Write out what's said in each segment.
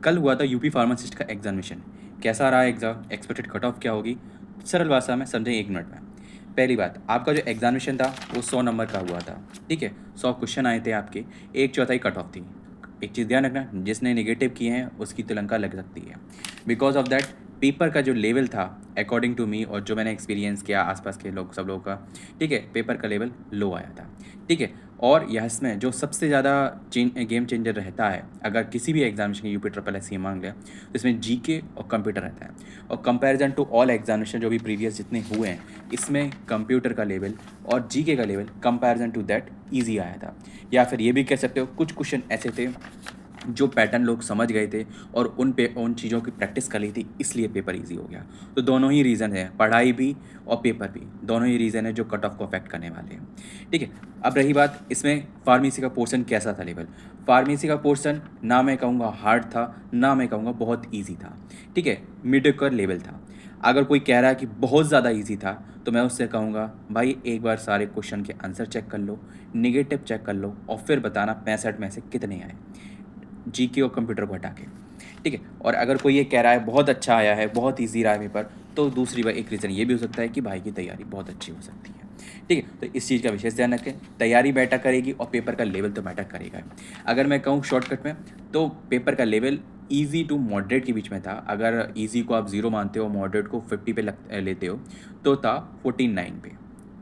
कल हुआ था यूपी फार्मासिस्ट का एग्जामिनेशन। कैसा रहा एग्ज़ाम? एक्सपेक्टेड कट ऑफ क्या होगी? सरल भाषा में समझें 1 मिनट में। पहली बात, आपका जो एग्जामिनेशन था वो 100 नंबर का हुआ था, ठीक है? 100 क्वेश्चन आए थे आपके, 1/4 कट ऑफ थी। एक चीज़ ध्यान रखना, जिसने नेगेटिव किए हैं उसकी तिलंका लग सकती है। बिकॉज़ ऑफ दैट पेपर का जो लेवल था अकॉर्डिंग टू मी और जो मैंने एक्सपीरियंस किया आस-पास के लोग सब लोगों का, ठीक है? पेपर का लेवल लो आया था, ठीक है? और यह इसमें जो सबसे ज़्यादा गेम चेंजर रहता है, अगर किसी भी एग्जामिनेशन की यूपी ट्रिपल एससी मांग लिया, तो इसमें जीके और कंप्यूटर रहता है। और कंपैरिजन टू ऑल एग्जामिनेशन जो भी प्रीवियस जितने हुए हैं, इसमें कंप्यूटर का लेवल और जीके का level comparison to that easy आया था। या फिर ये भी कह सकते हो कुछ क्वेश्चन ऐसे थे जो पैटर्न लोग समझ गए थे और उन चीज़ों की प्रैक्टिस कर ली थी, इसलिए पेपर ईजी हो गया। तो दोनों ही रीज़न है, पढ़ाई भी और पेपर भी, दोनों ही रीज़न है जो कट ऑफ को अफेक्ट करने वाले हैं, ठीक है? अब रही बात इसमें फार्मेसी का पोर्शन कैसा था लेवल। फार्मेसी का पोर्शन ना मैं कहूँगा हार्ड था, ना मैं कहूँगा बहुत ईजी था, ठीक है? मिडल लेवल था। अगर कोई कह रहा है कि बहुत ज़्यादा ईजी था, तो मैं उससे कहूँगा भाई एक बार सारे क्वेश्चन के आंसर चेक कर लो, नेगेटिव चेक कर लो और फिर बताना 65 में से कितने आए, जीके और कंप्यूटर को हटा के, ठीक है? और अगर कोई ये कह रहा है बहुत अच्छा आया है, बहुत ईजी रहा है पेपर, तो दूसरी बात एक रीज़न ये भी हो सकता है कि भाई की तैयारी बहुत अच्छी हो सकती है, ठीक है? तो इस चीज़ का विशेष ध्यान रखें, तैयारी मैटर करेगी और पेपर का लेवल तो मैटर करेगा। अगर मैं कहूँ शॉर्टकट में, तो पेपर का लेवल ईज़ी टू मॉडरेट के बीच में था। अगर ईज़ी को आप 0 मानते हो, मॉडरेट को 50 पे लेते हो, तो था 49 पे,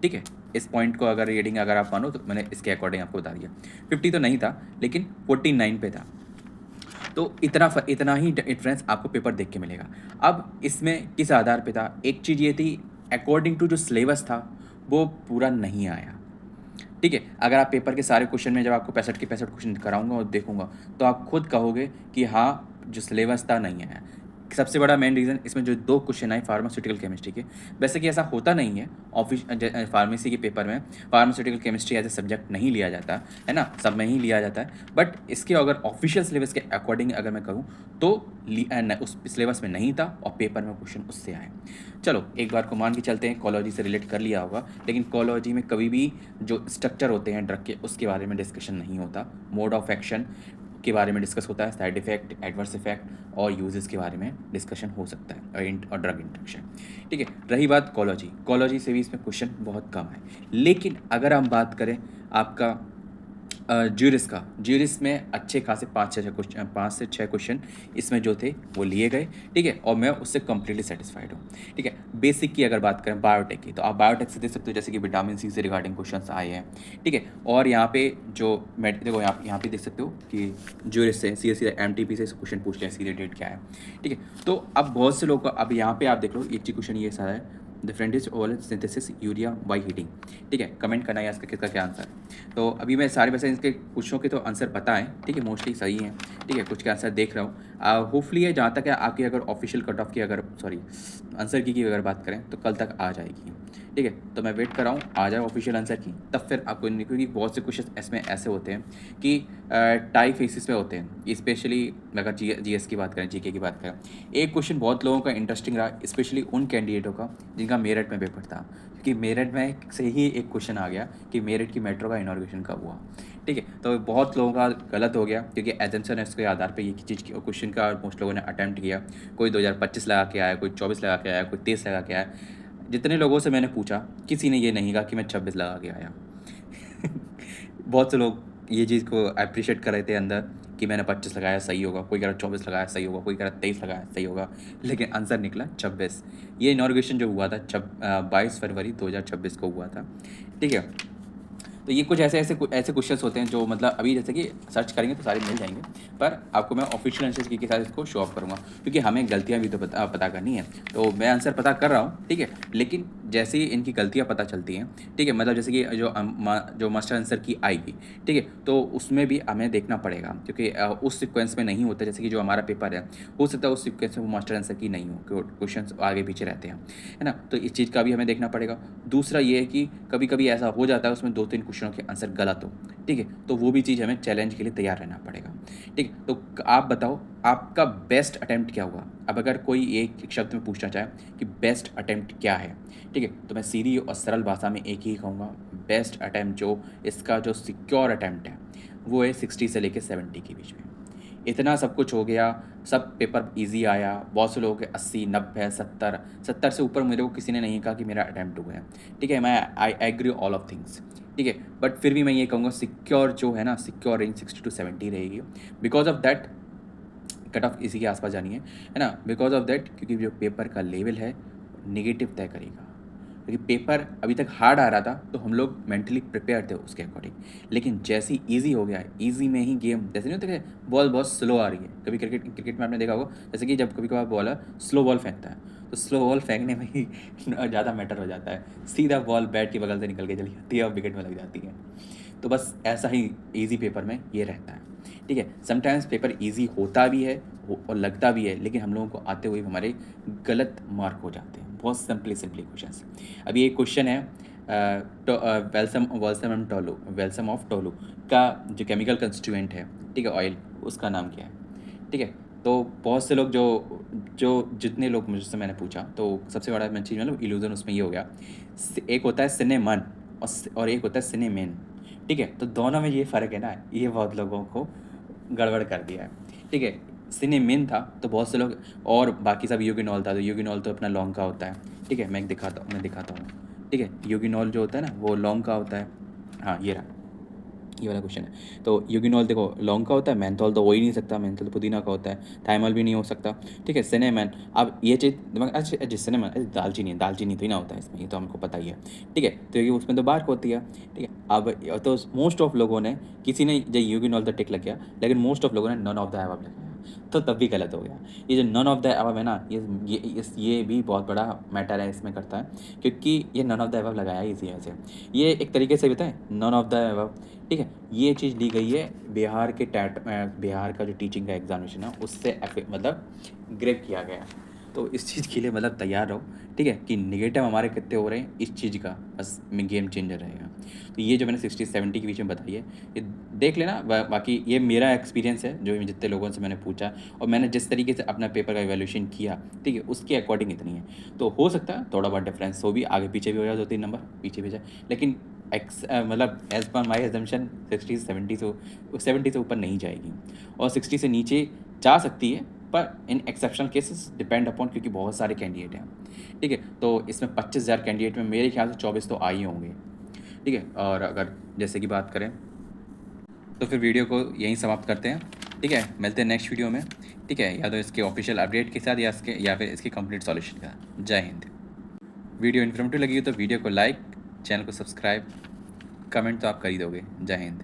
ठीक है? इस पॉइंट को अगर रीडिंग अगर आप मानो तो मैंने इसके अकॉर्डिंग आपको बता दिया। 50 तो नहीं था, लेकिन 49 पे था। तो इतना ही डिफरेंस आपको पेपर देख के मिलेगा। अब इसमें किस आधार पे था? एक चीज़ ये थी, अकॉर्डिंग टू जो सिलेबस था, वो पूरा नहीं आया, ठीक है? अगर आप पेपर के सारे क्वेश्चन में जब आपको 65 के 65 क्वेश्चन कराऊँगा और देखूँगा, तो आप खुद कहोगे कि हाँ, जो सिलेबस था नहीं आया। सबसे बड़ा मेन रीज़न इसमें जो 2 क्वेश्चन आए फार्मास्यूटिकल केमिस्ट्री के, वैसे कि ऐसा होता नहीं है फार्मेसी के पेपर में pharmaceutical chemistry as a subject नहीं लिया जाता, है ना? सब में ही लिया जाता है। बट इसके अगर ऑफिशियल सिलेबस के अकॉर्डिंग अगर मैं कहूँ, तो उस सिलेबस में नहीं था और पेपर में क्वेश्चन उससे आए। चलो एक बार को मान के चलते हैं कोलॉजी से रिलेट कर लिया होगा, लेकिन कोलॉजी में कभी भी जो स्ट्रक्चर होते हैं ड्रग के उसके बारे में डिस्कशन नहीं होता। मोड ऑफ एक्शन के बारे में डिस्कस होता है, साइड इफेक्ट, एडवर्स इफेक्ट और यूजेस के बारे में डिस्कशन हो सकता है और ड्रग इंटरेक्शन, ठीक है? रही बात कोलॉजी से भी इसमें क्वेश्चन बहुत कम है। लेकिन अगर हम बात करें आपका ज्यूरिस में अच्छे खासे 5 से 6 क्वेश्चन इसमें जो थे वो लिए गए, ठीक है? और मैं उससे कंप्लीटली सेटिस्फाइड हूँ, ठीक है? बेसिक की अगर बात करें बायोटेक की, तो आप बायोटेक से देख सकते हो जैसे कि विटामिन सी से रिगार्डिंग क्वेश्चंस आए हैं, ठीक है? और यहाँ पे जो देखो यहाँ पे देख सकते हो कि ज्यूरिस से सीधे एमटीपी से क्वेश्चन पूछ लिया, सीधे डेट क्या है, ठीक है? तो अब बहुत से लोग को अब यहाँ पे आप देख लो एक चीज क्वेश्चन ये सारा है, different Oval synthesis urea by heating, ठीक है? कमेंट करना है इसका किसका क्या आंसर। तो अभी मैं सारे वैसे इसके कुछों के तो आंसर पता है, ठीक है? मोस्टली सही हैं, ठीक है? कुछ के आंसर देख रहा हूँ। होपफुली है जहाँ तक है आपकी अगर ऑफिशियल कट ऑफ की अगर सॉरी आंसर की अगर बात करें तो कल तक आ जाएगी, ठीक है? तो मैं वेट कर रहा हूँ आ जाए ऑफिशियल आंसर की, तब फिर आपको क्योंकि बहुत से क्वेश्चन इसमें ऐसे होते हैं कि टाई फेसिस पे होते हैं, स्पेशली अगर जीएस की बात करें, जीके की बात करें। एक क्वेश्चन बहुत लोगों का इंटरेस्टिंग रहा, स्पेशली उन कैंडिडेटों का जिनका मेरठ में पेपर था, क्योंकि मेरठ में से ही एक क्वेश्चन आ गया कि मेरठ की मेट्रो का इनॉग्रेशन कब हुआ, ठीक है? तो बहुत लोगों का गलत हो गया क्योंकि एजेंसन है उसके आधार पे ये चीज़ क्वेश्चन का मोस्ट लोगों ने अटैम्प्ट किया। कोई 2025 लगा के आया, कोई 24 लगा के आया, कोई 23 लगा के आया। जितने लोगों से मैंने पूछा, किसी ने ये नहीं कहा कि मैं 26 लगा के आया। बहुत से लोग ये चीज़ को अप्रिशिएट कर रहे थे अंदर कि मैंने 25 लगाया सही होगा, कोई कह रहा 24 लगाया सही होगा, कोई कह रहा 23 लगाया सही होगा, लेकिन आंसर निकला 26। ये इनॉग्रेशन जो हुआ था 22 फरवरी 2026 को हुआ था, ठीक है? तो ये कुछ ऐसे क्वेश्चंस होते हैं जो मतलब अभी जैसे कि सर्च करेंगे तो सारे मिल जाएंगे, पर आपको मैं ऑफिशियल आंसर के साथ इसको शो ऑफ करूँगा क्योंकि हमें गलतियाँ भी तो पता करनी है। तो मैं आंसर पता कर रहा हूँ, ठीक है? लेकिन जैसे ही इनकी गलतियाँ पता चलती हैं, ठीक है? मतलब जैसे कि जो मास्टर आंसर की आएगी, ठीक है? तो उसमें भी हमें देखना पड़ेगा क्योंकि उस सिक्वेंस में नहीं होता, जैसे कि जो हमारा पेपर है हो सकता है उस सिक्वेंस में वो मास्टर आंसर की नहीं हो, क्वेश्चन आगे पीछे रहते हैं, है ना? तो इस चीज़ का भी हमें देखना पड़ेगा। दूसरा ये है कि कभी कभी ऐसा हो जाता है उसमें 2-3 क्वेश्चनों के आंसर गलत हो, ठीक है? तो वो भी चीज़ हमें चैलेंज के लिए तैयार रहना पड़ेगा, ठीक है? तो आप बताओ आपका बेस्ट अटेम्प्ट क्या हुआ? अब अगर कोई एक शब्द में पूछना चाहे कि बेस्ट अटेम्प्ट क्या है, ठीक है? तो मैं सीधी और सरल भाषा में एक ही कहूँगा, बेस्ट अटेम्प्ट जो इसका जो सिक्योर अटेम्प्ट है वो है 60 से लेके 70 के बीच में। इतना सब कुछ हो गया, सब पेपर इजी आया, बहुत से लोगों के 80, 90, 70, 70 से ऊपर मेरे को किसी ने नहीं कहा कि मेरा अटैम्प्ट हुआ है, ठीक है। मैं I agree all of things, ठीक है। बट फिर भी मैं ये कहूँगा सिक्योर जो है ना, सिक्योर रेंज 60 to 70 रहेगी, because of that cut off इसी के आसपास जानी है ना, बिकॉज ऑफ दैट, क्योंकि जो पेपर का लेवल है नेगेटिव तय करेगा। क्योंकि पेपर अभी तक हार्ड आ रहा था तो हम लोग मेंटली प्रिपेयर थे उसके अकॉर्डिंग, लेकिन जैसे ही ईजी हो गया है, ईजी में ही गेम, जैसे नहीं होता कि बॉल बहुत स्लो आ रही है, कभी क्रिकेट में आपने देखा होगा, जैसे कि जब कभी कभार बॉलर स्लो बॉल फेंकता है तो स्लो बॉल फेंकने में ही ज़्यादा मैटर हो जाता है, सीधा बॉल बैट की बगल से निकल के चली जाती है और विकेट में लग जाती है। तो बस ऐसा ही ईजी पेपर में ये रहता है, ठीक है। समटाइम्स पेपर ईजी होता भी है और लगता भी है, लेकिन हम लोगों को आते हुए हमारे गलत मार्क हो जाते हैं, बहुत सिंपली क्वेश्चंस। अभी एक क्वेश्चन है वेल्सम वेल्सम एंड टोलू, वेल्सम ऑफ टोलू का जो केमिकल कंस्टिट्यूएंट है, ठीक है, ऑयल, उसका नाम क्या है, ठीक है। तो बहुत से लोग जो जो जितने लोग मुझसे मैंने पूछा, तो सबसे बड़ा मैं चीज़ मतलब इल्यूज़न उसमें ये हो गया, एक होता है सिनेमन और एक होता है सिनेमेन, ठीक है। तो दोनों में ये फ़र्क है ना, ये बहुत लोगों को गड़बड़ कर दिया है, ठीक है। सिनेमेन था तो बहुत से लोग, और बाकी सब यूगिनॉल था, तो यूगिनॉल तो अपना लॉन्ग का होता है, ठीक है। मैं दिखाता हूँ, ठीक है। यूगिनॉल जो होता है ना वो लॉन्ग का होता है, हाँ ये रहा, ये वाला क्वेश्चन है। तो यूगिनॉल देखो लौंग का होता है, मेंथॉल तो हो ही नहीं सकता, मेंथॉल तो पुदीना का होता है, थाइमल भी नहीं हो सकता, ठीक है। सिनेमन, अब ये चीज़ दिमाग, अच्छा अच्छा सिनेमन, अरे दालचीनी है, दालचीनी तो ही ना होता है इसमें, ये तो हमको पता ही है, ठीक है। तो ये उसमें तो बार्क होती है, ठीक है। अब तो मोस्ट ऑफ लोगों ने, किसी ने जो यूगिनॉल तो टिक लग गया, लेकिन मोस्ट ऑफ लोगों ने नन ऑफ द अबव लगाया, तो तब भी गलत हो गया। ये जो नन ऑफ द अबव है ना, ये भी बहुत बड़ा मैटर है इसमें करता है, क्योंकि ये नन ऑफ द अबव लगाया है इसी वजह से। ये एक तरीके से बताएं, नन ऑफ द अबव, ठीक है। ये चीज़ ली गई है बिहार के बिहार का जो टीचिंग का एग्जामिनेशन है उससे मतलब ग्रेप किया गया है। तो इस चीज़ के लिए मतलब तैयार रहो, ठीक है, कि नेगेटिव हमारे कितने हो रहे हैं इस चीज़ का, बस में गेम चेंजर रहेगा। तो ये जो मैंने 60-70 के बीच में बताई है, ये देख लेना। बाकी ये मेरा एक्सपीरियंस है, जो जितने लोगों से मैंने पूछा और मैंने जिस तरीके से अपना पेपर का इवैल्यूएशन किया, ठीक है, उसके अकॉर्डिंग इतनी है। तो हो सकता है थोड़ा बहुत डिफरेंस हो भी, आगे पीछे भी हो जाए, 2-3 नंबर पीछे भी जाए, लेकिन मतलब एज़ पर माई एजम्पशन 60 से 70 से ऊपर नहीं जाएगी, और 60 से नीचे जा सकती है, पर इन एक्सेप्शनल केसेस डिपेंड अपॉन, क्योंकि बहुत सारे कैंडिडेट हैं, ठीक है। तो इसमें 25,000 कैंडिडेट में मेरे ख्याल से 24 तो आ ही होंगे, ठीक है। और अगर जैसे की बात करें तो फिर वीडियो को यहीं समाप्त करते हैं, ठीक है। मिलते हैं नेक्स्ट वीडियो में, ठीक है, या तो इसके ऑफिशियल अपडेट के साथ या फिर इसके कंप्लीट सॉल्यूशन का। जय हिंद। वीडियो इन्फॉर्मेटिव लगी हो तो वीडियो को लाइक, चैनल को सब्सक्राइब, कमेंट तो आप कर ही दोगे। जय हिंद।